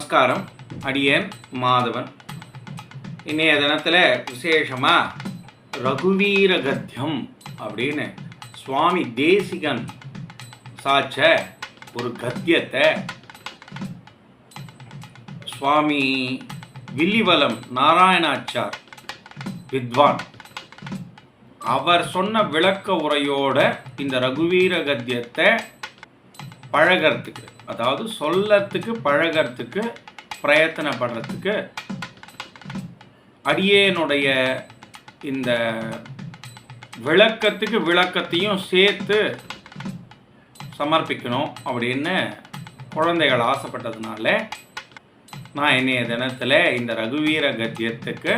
நமஸ்காரம். அடியேன் மாதவன். இன்றைய தினத்தில் விசேஷமாக ரகுவீர கத்தியம் அப்படின்னு சுவாமி தேசிகன் சாட்ச ஒரு கத்தியத்தை சுவாமி வில்லிவலம் நாராயணாச்சார் வித்வான் அவர் சொன்ன விளக்க உரையோட இந்த ரகுவீர கத்தியத்தை பழகிறதுக்கு, அதாவது சொல்லறதுக்கு பழகிறதுக்கு பிரயத்தனப்படுறதுக்கு அடியேனுடைய இந்த விளக்கத்தையும் சேர்த்து சமர்ப்பிக்கணும் அப்படின்னு குழந்தைகள் ஆசைப்பட்டதுனால நான் இன்றைய தினத்தில் இந்த ரகுவீர கத்தியத்துக்கு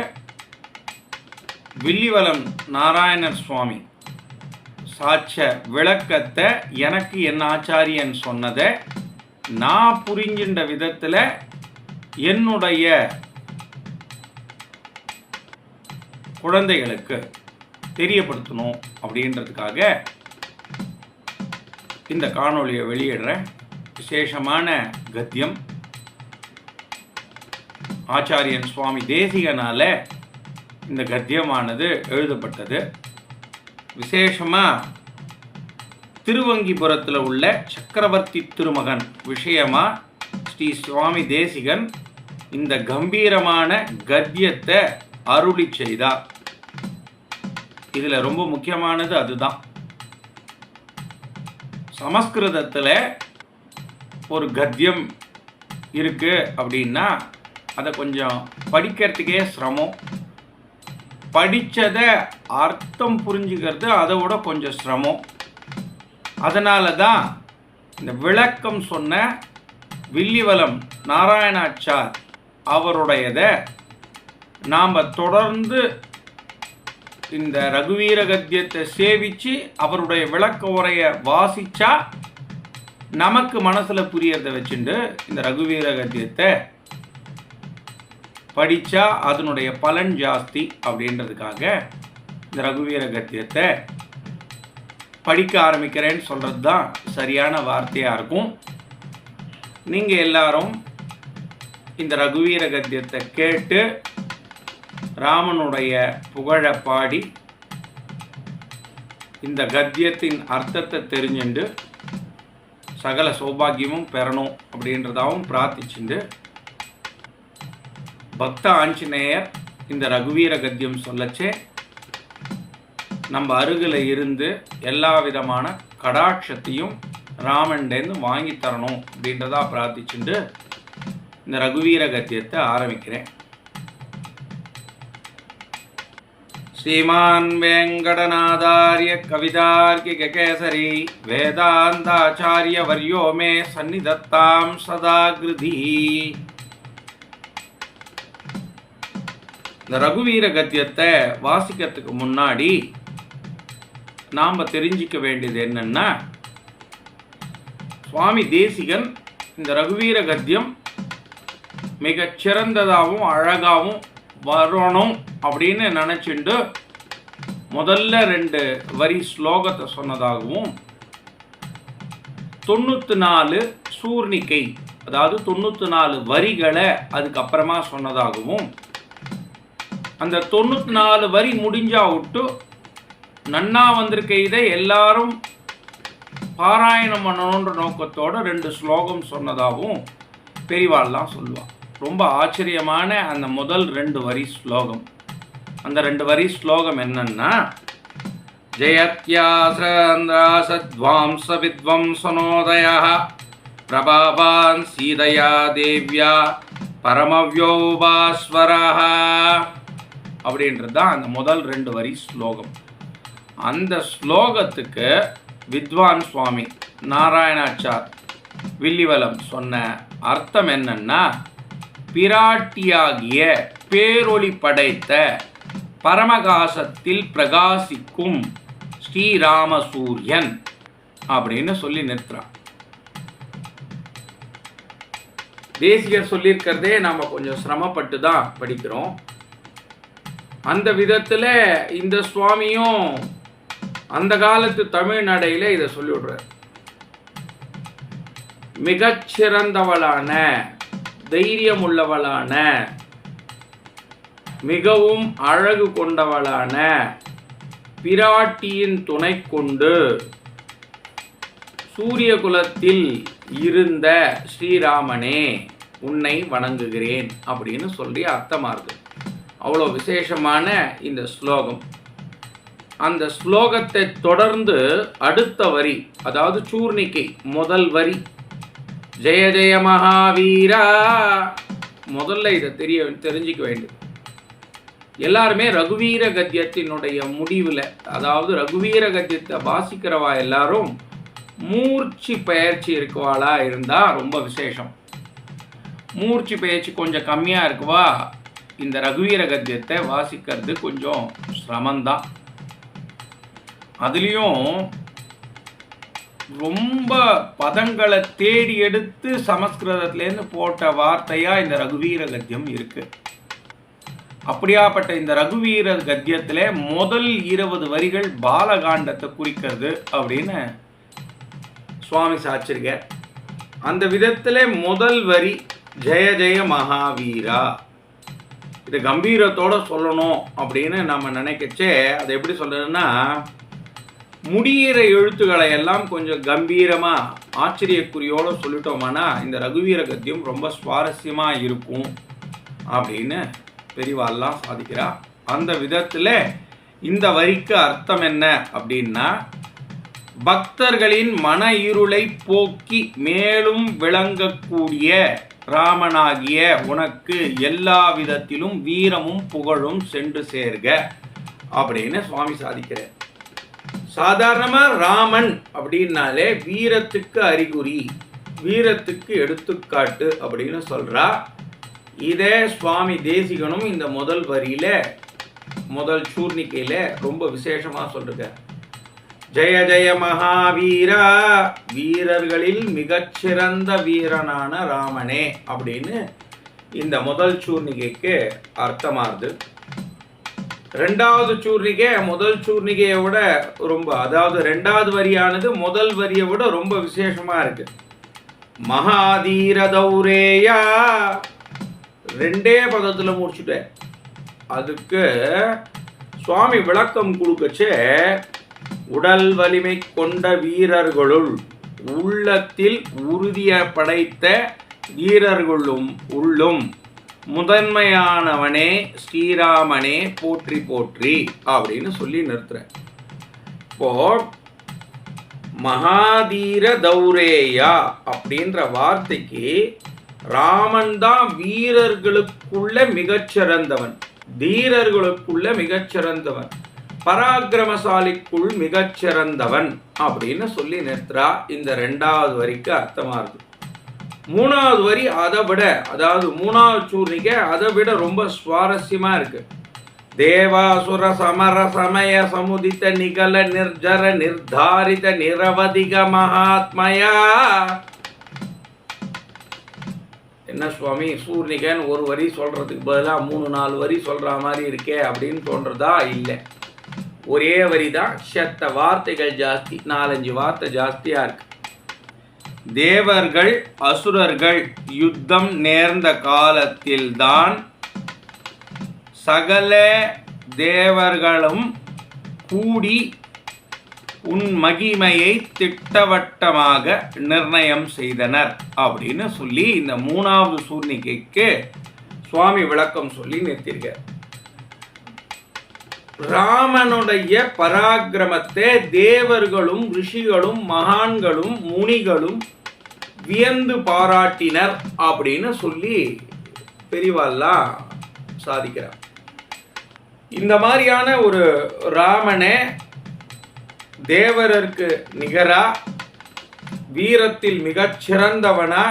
வில்லிவலம் நாராயணர் சுவாமி சாட்ச விளக்கத்தை எனக்கு என் ஆச்சாரியன் சொன்னதை நான் புரிஞ்சின்ற விதத்தில் என்னுடைய குழந்தைகளுக்கு தெரியப்படுத்தணும் அப்படின்றதுக்காக இந்த காணொளியை வெளியிடுறேன். விசேஷமான கத்தியம் ஆச்சாரியன் சுவாமி தேசிகனால இந்த கத்தியமானது எழுதப்பட்டது. விசேஷமாக திருவங்கிபுரத்தில் உள்ள சக்கரவர்த்தி திருமகன் விஷயமாக ஸ்ரீ சுவாமி தேசிகன் இந்த கம்பீரமான கத்தியத்தை அருளி செய்தார். இதில் ரொம்ப முக்கியமானது அதுதான். சமஸ்கிருதத்தில் ஒரு கத்தியம் இருக்கு அப்படின்னா அதை கொஞ்சம் படிக்கிறதுக்கே சிரமம், படித்ததை அர்த்தம் புரிஞ்சுக்கிறது அதை விட கொஞ்சம் சிரமம். அதனால தான் இந்த விளக்கம் சொன்ன வில்லிவலம் நாராயணாச்சார் அவருடையதை நாம் தொடர்ந்து இந்த ரகுவீர கத்தியத்தை சேவித்து அவருடைய விளக்க உரையை வாசித்தா நமக்கு மனசில் புரியறதை வச்சுட்டு இந்த ரகுவீர கத்தியத்தை படித்தா அதனுடைய பலன் ஜாஸ்தி அப்படின்றதுக்காக இந்த ரகுவீர கத்தியத்தை படிக்க ஆரம்பிக்கிறேன்னு சொல்கிறது தான் சரியான வார்த்தையாக இருக்கும். நீங்கள் எல்லாரும் இந்த ரகுவீர கத்தியத்தை கேட்டு ராமனுடைய புகழை பாடி இந்த கத்தியத்தின் அர்த்தத்தை தெரிஞ்சுண்டு சகல சௌபாகியமும் பெறணும் அப்படின்றதாகவும் பிரார்த்திச்சுண்டு பக்த ஆஞ்சநேயர் இந்த ரகுவீர கத்தியம் சொல்லச்சே நம்ம அருகில் இருந்து எல்லா விதமான கடாட்சத்தையும் ராமன்டேந்து வாங்கி தரணும் அப்படின்றதா பிரார்த்திச்சுண்டு இந்த ரகுவீர கத்தியத்தை ஆரம்பிக்கிறேன். ஸ்ரீமான் வெங்கடநாதாரிய கவிதார்க்கிக கேசரி வேதாந்தாச்சாரிய வர்யோ மே சந்நிதத்தாம் சதாகிருதி. இந்த ரகுவீர கத்தியத்தை வாசிக்கிறதுக்கு முன்னாடி நாம் தெரிஞ்சிக்க வேண்டியது என்னன்னா, சுவாமி தேசிகன் இந்த ரகுவீர கத்தியம் மிகச்சிறந்ததாகவும் அழகாகவும் வரணும் அப்படின்னு நினச்சிண்டு முதல்ல 2 வரி ஸ்லோகத்தை சொன்னதாகவும் 94 சூர்ணிகை அதாவது 94 வரிகளை அதுக்கப்புறமா சொன்னதாகவும், அந்த 94 வரி முடிஞ்சா விட்டு நன்னா வந்திருக்க இதை எல்லாரும் பாராயணம் பண்ணணுன்ற நோக்கத்தோடு 2 ஸ்லோகம் சொன்னதாகவும் பெரியவாள்லாம் சொல்லுவாள். ரொம்ப ஆச்சரியமான அந்த முதல் 2 வரி ஸ்லோகம். அந்த 2 வரி ஸ்லோகம் என்னன்னா, ஜெயத்யாசத்வாம்ச வித்வம்சனோதய பிரபாவான் சீதையா தேவ்யா பரமவ்யோபாஸ்வரா அப்படின்றது தான் அந்த முதல் 2 வரி ஸ்லோகம். அந்த ஸ்லோகத்துக்கு வித்வான் சுவாமி நாராயணாச்சார் வில்லிவலம் சொன்ன அர்த்தம் என்னன்னா, பிராட்டியாகிய பேரொளி படைத்த பரமகாசத்தில் பிரகாசிக்கும் ஸ்ரீராமசூரியன் அப்படின்னு சொல்லி நிறுத்துறான். தேசிகர் சொல்லியிருக்கிறதே நாம் கொஞ்சம் சிரமப்பட்டு தான் படிக்கிறோம். அந்த விதத்தில் இந்த சுவாமியும் அந்த காலத்து தமிழ் நடையில இதை சொல்லிவிடுறார். மிகச்சிறந்தவளான தைரியம் உள்ளவளான, மிகவும் அழகு கொண்டவளான பிராட்டியின் துணை கொண்டு சூரிய குலத்தில் இருந்த ஸ்ரீராமனே உன்னை வணங்குகிறேன் அப்படின்னு சொல்லி அர்த்தமாக இருக்கு. அவ்வளோ விசேஷமான இந்த ஸ்லோகம். அந்த ஸ்லோகத்தை தொடர்ந்து அடுத்த வரி, அதாவது சூர்ணிகை முதல் வரி, ஜெய ஜெய மகாவீரா. முதல்ல இதை தெரிஞ்சிக்க வேண்டும். எல்லாருமே ரகுவீர கத்தியத்தினுடைய முடிவில், அதாவது ரகுவீர கத்தியத்தை வாசிக்கிறவா எல்லாரும் மூர்ச்சி பயிற்சி இருக்குவாளா இருந்தால் ரொம்ப விசேஷம். மூர்ச்சி பயிற்சி கொஞ்சம் கம்மியாக இருக்குவா இந்த ரகுவீர கத்தியத்தை வாசிக்கிறது கொஞ்சம் சிரமந்தான். அதுலேயும் ரொம்ப பதங்களை தேடி எடுத்து சமஸ்கிருதத்துலேருந்து போட்ட வார்த்தையாக இந்த ரகுவீர கத்தியம் இருக்குது. அப்படியாப்பட்ட இந்த ரகுவீர கத்தியத்தில் முதல் 20 வரிகள் பாலகாண்டத்தை குறிக்கிறது அப்படின்னு சுவாமி சாச்சிருக்க. அந்த விதத்தில் முதல் வரி ஜெய ஜெய மகாவீரா. இது கம்பீரத்தோடு சொல்லணும் அப்படின்னு நம்ம நினைக்கச்சே அதை எப்படி சொல்கிறதுன்னா, முடிகிற எழுத்துக்களை எல்லாம் கொஞ்சம் கம்பீரமாக ஆச்சரியக்குறியோடு சொல்லிட்டோம்னா இந்த ரகுவீர கத்தியம் ரொம்ப சுவாரஸ்யமாக இருக்கும் அப்படின்னு பெரியவாள்லாம் சாதிக்கிறா. அந்த விதத்தில் இந்த வரிக்கு அர்த்தம் என்ன அப்படின்னா, பக்தர்களின் மன இருளை போக்கி மேலும் விளங்கக்கூடிய ராமனாகிய உனக்கு எல்லா விதத்திலும் வீரமும் புகழும் சென்று சேர்க அப்படின்னு சுவாமி சாதிக்கிறார். சாதாரணமாக ராமன் அப்படின்னாலே வீரத்துக்கு அறிகுறி, வீரத்துக்கு எடுத்துக்காட்டு அப்படின்னு சொல்கிறா. இதே சுவாமி தேசிகனும் இந்த முதல் வரியில் முதல் சூர்ணிக்கையில் ரொம்ப விசேஷமாக சொல்லிருக்க. ஜெய ஜெய மகாவீரா, வீரர்களில் மிகச்சிறந்த வீரனான ராமனே அப்படின்னு இந்த முதல் சூர்ணிகைக்கு அர்த்தமாகுது. ரெண்டாவது சூர்ணிகை முதல் சூர்ணிகையை விட ரொம்ப, அதாவது ரெண்டாவது வரியானது முதல் வரியை விட ரொம்ப விசேஷமாக இருக்கு. மகாதீர தௌரேயா, ரெண்டே பதத்தில் முடிச்சுட்டேன். அதுக்கு சுவாமி விளக்கம் கொடுக்கச்சே, உடல் வலிமை கொண்ட வீரர்களுள் உள்ளத்தில் உறுதிய படைத்த வீரர்களும் உள்ளும் முதன்மையானவனே ஸ்ரீராமனே போற்றி போற்றி அப்படின்னு சொல்லி நிறுத்துறேன். இப்போ மகாதீர தௌரேயா அப்படின்ற வார்த்தைக்கு ராமன் தான் வீரர்களுக்குள்ள மிகச்சிறந்தவன், தீரர்களுக்குள்ள மிகச்சிறந்தவன், பராக்கிரமசாலிக்குள் மிகச்சிறந்தவன் அப்படின்னு சொல்லி நிறுத்துறா. இந்த ரெண்டாவது வரிக்கு அர்த்தமா இருக்கு. மூணாவது வரி அதை விட, அதாவது மூணாவது சூர்ணிகை அதை விட ரொம்ப சுவாரஸ்யமா இருக்கு. தேவாசுர சமர சமய சமுதித்த நிகல நிர்ஜர நிர்தாரித நிரவதிக மகாத்மயா. என்ன சுவாமி, சூர்ணிகன் ஒரு வரி சொல்றதுக்கு பதிலாக 3-4 வரி சொல்ற மாதிரி இருக்கே அப்படின்னு தோன்றதா? இல்லை, ஒரே வரி தான், சத்த வார்த்தைகள் ஜாஸ்தி, 4-5 வார்த்தை ஜாஸ்தியா இருக்கு. தேவர்கள் அசுரர்கள் யுத்தம் நேர்ந்த காலத்தில்தான் சகல தேவர்களும் கூடி உன் மகிமையை திட்டவட்டமாக நிர்ணயம் செய்தனர் அப்படின்னு சொல்லி இந்த மூணாவது சூர்ணிகைக்கு சுவாமி விளக்கம் சொல்லி நிறுத்தியிருக்கார். ராமனுடைய பராக்கிரமத்தை தேவர்களும் ரிஷிகளும் மகான்களும் முனிகளும் வியந்து பாராட்டினர் அப்படின்னு சொல்லி பெரியவாள்லாம் சாதிக்கிறார். இந்த மாதிரியான ஒரு ராமனே தேவருக்கு நிகரா, வீரத்தில் மிகச்சிறந்தவனா,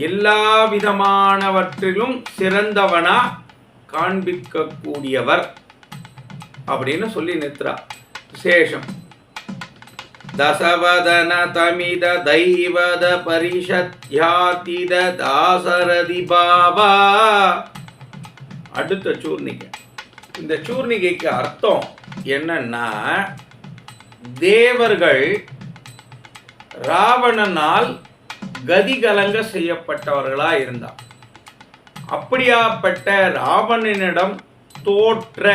எல்லா விதமானவற்றிலும் சிறந்தவனா காண்பிக்கக்கூடியவர் அப்படின்னு சொல்லி நித்ரா. விசேஷம். தசவதன தமித தைவத பரிஷத்யாதித தாசரதி பாபா. அடுத்த சூர்ணிகை. இந்த சூர்ணிகைக்கு அர்த்தம் என்னன்னா, தேவர்கள் ராவணனால் கதிகலங்க செய்யப்பட்டவர்களா இருந்தார். அப்படியாப்பட்ட ராவணனிடம் தோற்ற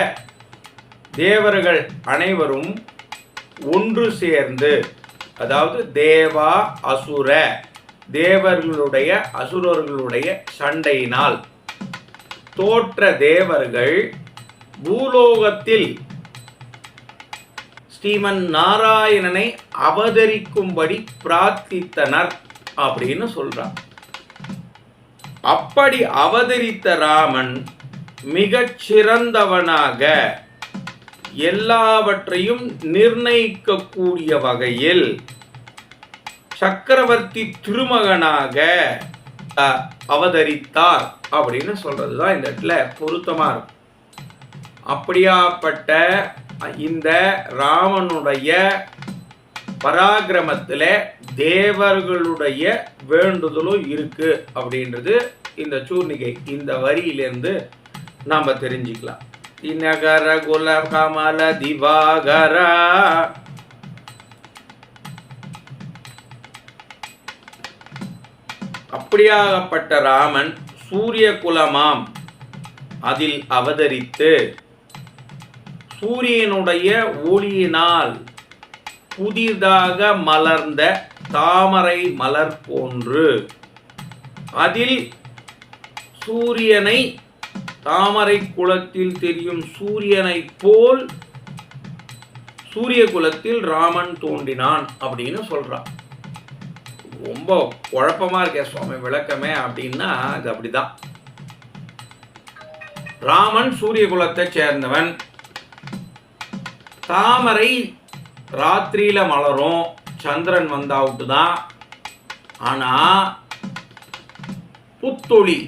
தேவர்கள் அனைவரும் ஒன்று சேர்ந்து, அதாவது தேவா அசுர, தேவர்களுடைய அசுரர்களுடைய சண்டையினால் தோற்ற தேவர்கள் பூலோகத்தில் ஸ்ரீமன் நாராயணனை அவதரிக்கும்படி பிரார்த்தித்தனர் அப்படின்னு சொல்றார். அப்படி அவதரித்த ராமன் மிகச் சிறந்தவனாக, எல்லாவற்றையும் நிர்ணயிக்கக்கூடிய வகையில் சக்கரவர்த்தி திருமகனாக அவதரித்தார் அப்படின்னு சொல்றதுதான் இந்த இடத்துல பொருத்தமா இருக்கும். அப்படியாப்பட்ட இந்த ராமனுடைய பராக்கிரமத்தில் தேவர்களுடைய வேண்டுதலும் இருக்கு அப்படின்றது இந்த சூர்ணிகை இந்த வரியிலிருந்து நாம் தெரிஞ்சுக்கலாம். தினகர குல கமல திவாகரா, அப்படியாகப்பட்ட ராமன் சூரிய குலமாம் அதில் அவதரித்து சூரியனுடைய ஒளியினால் புதிதாக மலர்ந்த தாமரை மலர் போன்று, அதில் சூரியனை, தாமரை குலத்தில் தெரியும் சூரியனை போல் சூரிய குலத்தில் ராமன் தோன்றினான் அப்படின்னு சொல்றான். ரொம்ப குழப்பமா இருக்க சுவாமி விளக்கமே அப்படின்னா அது அப்படிதான். ராமன் சூரிய குலத்தை சேர்ந்தவன். தாமரை ராத்திரியில மலரும், சந்திரன் வந்தாவுட்டு தான். ஆனா புத்தொளி,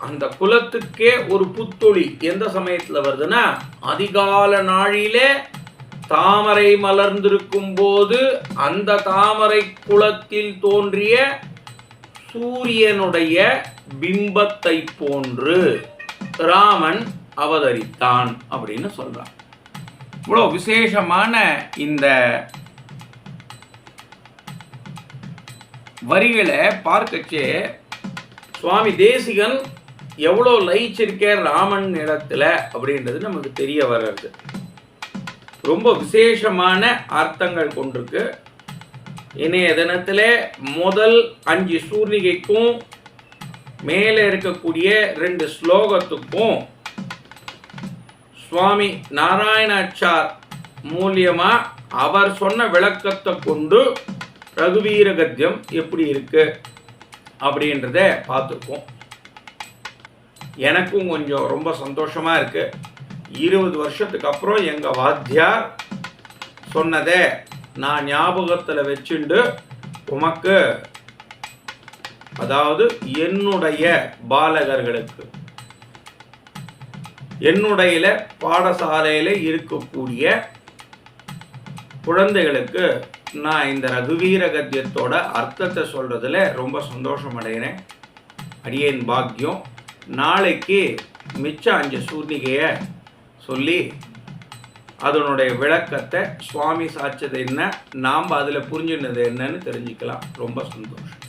அந்த குலத்துக்கே ஒரு புத்தொளி எந்த சமயத்துல வருதுன்னா, அதிகால நாழிலே தாமரை மலர்ந்திருக்கும் போது அந்த தாமரை குலத்தில் தோன்றிய சூரியனுடைய பிம்பத்தை போன்று ராமன் அவதரித்தான் அப்படின்னு சொல்றான். இவ்வளோ விசேஷமான இந்த வரிகளை பார்க்கச்சே சுவாமி தேசிகன் எவ்வளோ லயிச்சிருக்க ராமன் இடத்துல அப்படின்றது நமக்கு தெரிய வர்றது. ரொம்ப விசேஷமான அர்த்தங்கள் கொண்டிருக்கு. இன்றைய தினத்தில் முதல் 5 சூர்ணிகைக்கும் மேலே இருக்கக்கூடிய 2 ஸ்லோகத்துக்கும் சுவாமி நாராயணாச்சார் மூலியமா அவர் சொன்ன விளக்கத்தை கொண்டு ரகுவீர கத்தியம் எப்படி இருக்கு அப்படின்றத பார்த்துருக்கோம். எனக்கும் கொஞ்சம் ரொம்ப சந்தோஷமா இருக்கு. 20 வருஷத்துக்கு அப்புறம் எங்கள் வாத்தியார் சொன்னதை நான் ஞாபகத்தில் வச்சுண்டு உமக்கு, அதாவது என்னுடைய பாலகர்களுக்கு, என்னுடைய பாடசாலையில் இருக்கக்கூடிய குழந்தைகளுக்கு நான் இந்த ரகுவீர கத்தியத்தோட அர்த்தத்தை சொல்கிறதுல ரொம்ப சந்தோஷம் அடைகிறேன். அடியேன் பாக்கியம். நாளைக்கு மிச்சம் 5 சூர்ணிகையை சொல்லி அதனுடைய விளக்கத்தை சுவாமி சாட்சது என்ன, நாம் அதில் புரிஞ்சுனது என்னன்னு தெரிஞ்சுக்கலாம். ரொம்ப சந்தோஷம்.